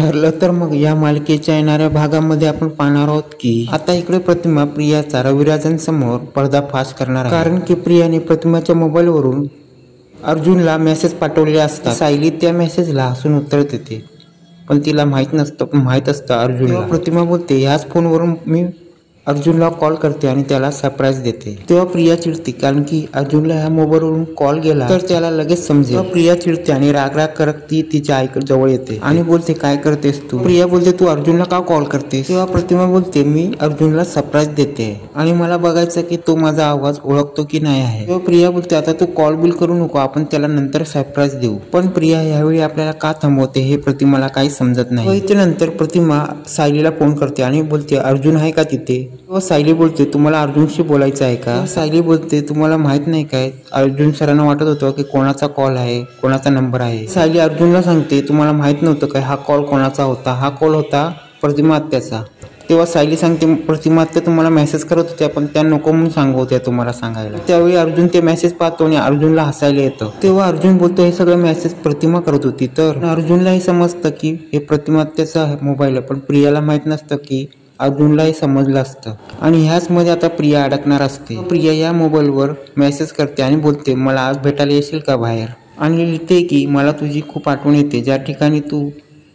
ठरलं तर मग या मालिकेच्या येणाऱ्या भागामध्ये आपण पाहणार आहोत की आता इकडे प्रतिमा प्रियाचा रविराजांसमोर पर्दाफाश करणार आहे। कारण की प्रियाने प्रतिमाच्या मोबाईलवरून अर्जुनला मेसेज पाठवले असतात। सायली त्या मेसेजला हसून उत्तर देते, पण तिला माहित असतं अर्जुनला। प्रतिमा बोलते, ह्याच फोनवरून मी अर्जुनला कॉल करते आणि त्याला सरप्राईज देते। तेव्हा प्रिया चिडते, कारण की अर्जुनला ह्या मोबाईलवरून कॉल गेला तर त्याला लगेच समजेल। प्रिया चिडते आणि राग करत ती तिच्या आईकडे जवळ येते आणि बोलते, काय करतेस तू? प्रिया बोलते, तू अर्जुनला का कॉल करतेस? तेव्हा प्रतिमा बोलते, मी अर्जुनला सरप्राईज देते आणि मला बघायचं की तो माझा आवाज ओळखतो की नाही आहे। तेव्हा प्रिया बोलते, आता तू कॉल बिल करू नको, आपण त्याला नंतर सरप्राईज देऊ। पण प्रिया यावेळी आपल्याला का थांबवते हे प्रतिमाला काही समजत नाही। नंतर प्रतिमा सायलीला फोन करते आणि बोलते, अर्जुन आहे का तिथे? तेव्हा सायली बोलते, तुम्हाला अर्जुनशी बोलायचं आहे का? सायली बोलते, तुम्हाला माहित नाही काय, अर्जुन सरांना वाटत होतं की कोणाचा कॉल आहे, कोणाचा नंबर आहे। सायली अर्जुनला सांगते, तुम्हाला माहित नव्हतं काय हा कॉल कोणाचा होता? हा कॉल होता प्रतिमा आत्याचा। तेव्हा सायली सांगते, प्रतिमा आत्या तुम्हाला मेसेज करत होत्या, पण त्या नको म्हणून सांगत तुम्हाला सांगायला। त्यावेळी अर्जुन ते मेसेज पाहतो आणि अर्जुनला हसायला येतं। तेव्हा अर्जुन बोलतो, हे सगळं मेसेज प्रतिमा करत होती। तर अर्जुनलाही समजतं की हे प्रतिमा आत्याचा मोबाईल आहे, पण प्रियाला माहित नसतं की अर्जुनलाही समजलं असतं आणि ह्याच मध्ये आता प्रिया अडकणार असते। प्रिया या मोबाईलवर मेसेज करते आणि बोलते, मला आज भेटायला येशील का बाहेर? आणि लिहिते की मला तुझी खूप आठवण येते, ज्या ठिकाणी तू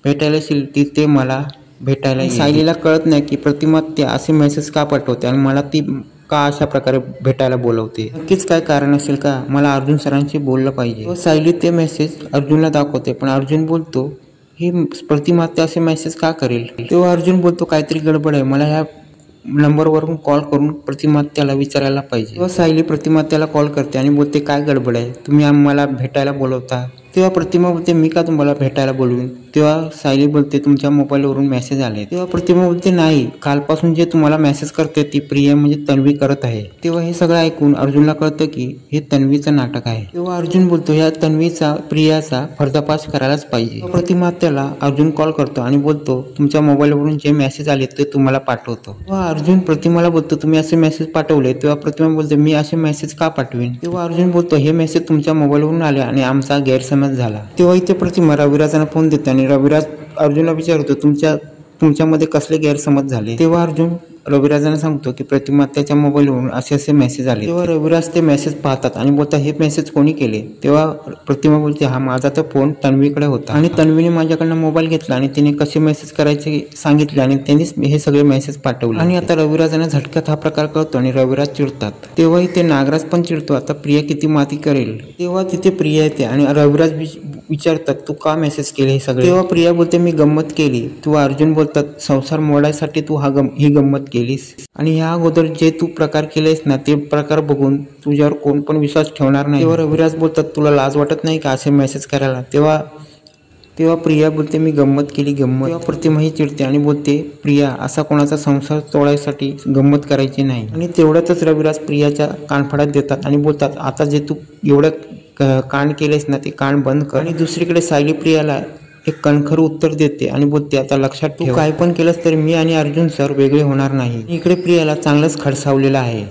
भेटायला येशील तिथे मला भेटायला ये। सायलीला कळत नाही की प्रतिमा त्या असे मेसेज का पाठवते आणि मला ती का अशा प्रकारे भेटायला बोलवते। नक्कीच काय कारण असेल का? मला अर्जुन सरांशी बोललं पाहिजे। सायली ते मेसेज अर्जुनला दाखवते, पण अर्जुन बोलतो, ही प्रतिमा असे मेसेज का करेल? तेव्हा अर्जुन बोलतो, काहीतरी गडबड आहे, मला ह्या नंबरवरून कॉल करून प्रतिमा त्याला विचारायला पाहिजे। तेव्हा सायली प्रतिमा त्याला कॉल करते आणि बोलते, काय गडबड आहे, तुम्ही आम्हाला भेटायला बोलवता? तेव्हा प्रतिमा बोलते, मी का तुम्हाला भेटायला बोलवीन? तेव्हा सायली बोलते, तुमच्या मोबाईलवरून मेसेज आले। तेव्हा प्रतिमा बोलते, नाही, कालपासून जे तुम्हाला मेसेज करते ती प्रिया म्हणजे तन्वी करत आहे। तेव्हा हे सगळं ऐकून अर्जुनला कळतं की हे तन्वीचं नाटक आहे। तेव्हा अर्जुन बोलतो, ह्या तन्वीचा प्रियाचा पर्दाफाश करायलाच पाहिजे। प्रतिमा त्याला अर्जुन कॉल करतो आणि बोलतो, तुमच्या मोबाईलवरून जे मेसेज आले ते तुम्हाला पाठवतो। तेव्हा अर्जुन प्रतिमाला बोलतो, तुम्ही असे मेसेज पाठवले? तेव्हा प्रतिमा बोलते, मी असे मेसेज का पाठवेन? तेव्हा अर्जुन बोलतो, हे मेसेज तुमच्या मोबाईलवरून आले आणि आमचा गैरसमज झाला। तेव्हा इथे प्रतिमा रविराजांना फोन देते आणि रविराज अर्जुनला विचारतो, तुमच्यामध्ये कसले गैरसमज झाले? तेव्हा अर्जुन रविराजांना सांगतो की प्रतिमा त्याच्या मोबाईलवरून असे मेसेज आले। तेव्हा रविराज ते मेसेज पाहतात आणि बोलतात, हे मेसेज कोणी केले? तेव्हा प्रतिमा बोलते, हा माझा तर फोन तन्वीकडे होता आणि तन्वीने माझ्याकडनं मोबाईल घेतला आणि तिने कसे मेसेज करायचे सांगितले आणि त्यांनीच हे सगळे मेसेज पाठवले। आणि आता रविराजांना झटक्यात हा प्रकार कळतो आणि रविराज चिडतात। तेव्हा इथे नागराज पण चिडतो, आता प्रिया किती माती करेल। तेव्हा तिथे प्रिया येते आणि रविराज विचारतात, तू का मेसेज केले हे सगळे? तेव्हा प्रिया बोलते, मी गंमत केली। तेव्हा अर्जुन बोलतात, संसार मोडायसाठी तू ही गंमत केलीस आणि ह्या अगोदर जे तू प्रकार केलेस ना ते प्रकार बघून तुझ्यावर कोण पण विश्वास ठेवणार नाही। तेव्हा रविराज बोलतात, तुला लाज वाटत नाही का असे मेसेज करायला? तेव्हा प्रिया बोलते, मी गंमत केली गंमत। तेव्हा प्रतिमा ही चिडते आणि बोलते, प्रिया असा कोणाचा संसार तोडायसाठी गंमत करायची नाही। आणि तेवढ्यातच रविराज प्रियाच्या कानफडात देतात आणि बोलतात, आता जे तू एवढं कांड केलेस ना ते कांड बंद कर। आणि दुसरीकडे सायली प्रियाला एक कणखर उत्तर देते आणि बोलते, आता लक्षात ठेव, काय पण केलंस तरी मी आणि अर्जुन सर वेगळे होणार नाही। इकडे प्रियाला चांगलंच खडसावलेलं आहे।